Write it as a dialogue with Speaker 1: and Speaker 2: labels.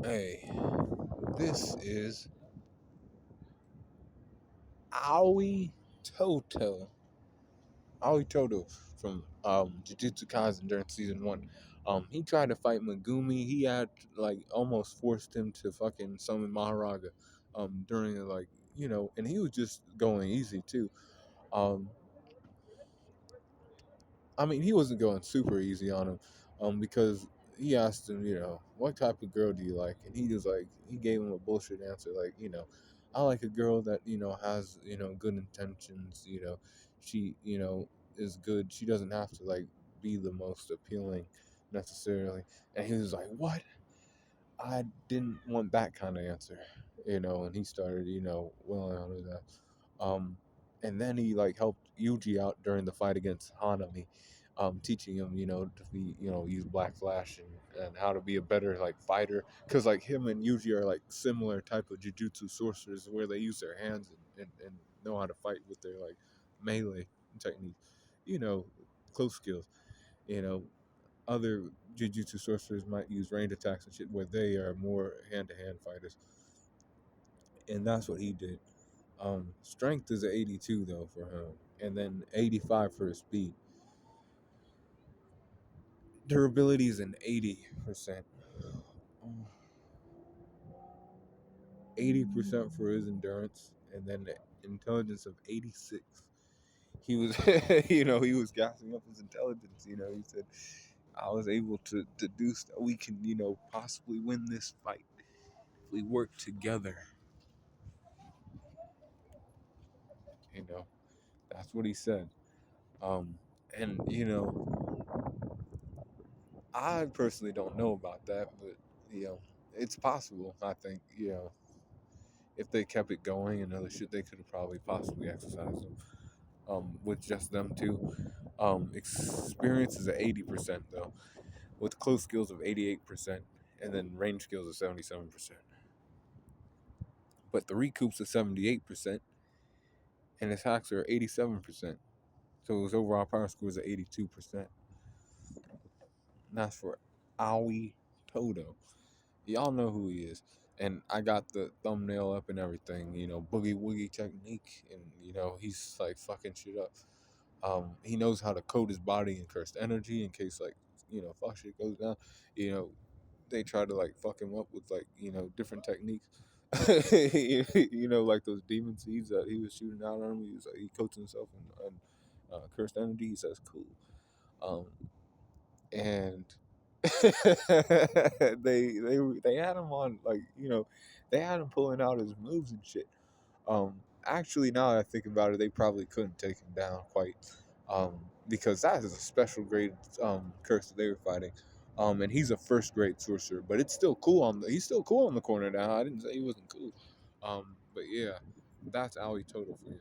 Speaker 1: Hey, this is Aoi Toto. Aoi Toto from Jujutsu Kaisen during season one. He tried to fight Megumi. He had like almost forced him to fucking summon Maharaga. During like and he was just going easy too. Um, I mean, he wasn't going super easy on him, because he asked him, what type of girl do you like? And he was like, he gave him a bullshit answer, like, I like a girl that has good intentions. She is good. She doesn't have to like be the most appealing necessarily. And he was like, what? I didn't want that kind of answer, and he started, well out of that. Um, and then he like helped Yuji out during the fight against Hanami, teaching him, to be, use Black Flash and how to be a better like fighter. Cause like him and Yuji are like similar type of jujutsu sorcerers where they use their hands and know how to fight with their like melee techniques, you know, close skills, you know other jujutsu sorcerers might use ranged attacks and shit where they are more hand-to-hand fighters, and that's what he did. Strength is an 82 though for him, and then 85 for his speed. Durability is an 80%. 80% for his endurance, and then the intelligence of 86. He was, he was gassing up his intelligence. He said, "I was able to deduce that we can, possibly win this fight if we work together." You know, that's what he said. Um, and I personally don't know about that, but you know, it's possible. I think if they kept it going and other shit, they could have probably possibly exercised them. With just them two. Experience is at 80% though, with close skills of 88%, and then range skills of 77%. But the recoups are 78%, and his hacks are 87%. So his overall power score is at 82%. And that's for Aoi Todo. Y'all know who he is. And I got the thumbnail up and everything, boogie woogie technique, and he's like fucking shit up. He knows how to code his body in cursed energy in case like fuck shit goes down. You know, they try to like fuck him up with like different techniques. Like those demon seeds that he was shooting out on him. He coats himself in cursed energy. He says cool. Um, and they had him on like they had him pulling out his moves and shit. Actually, now that I think about it, they probably couldn't take him down quite, because that is a special grade curse that they were fighting. And he's a first grade sorcerer, but it's still cool he's still cool on the corner now. I didn't say he wasn't cool. But yeah, that's Aoi Total for you.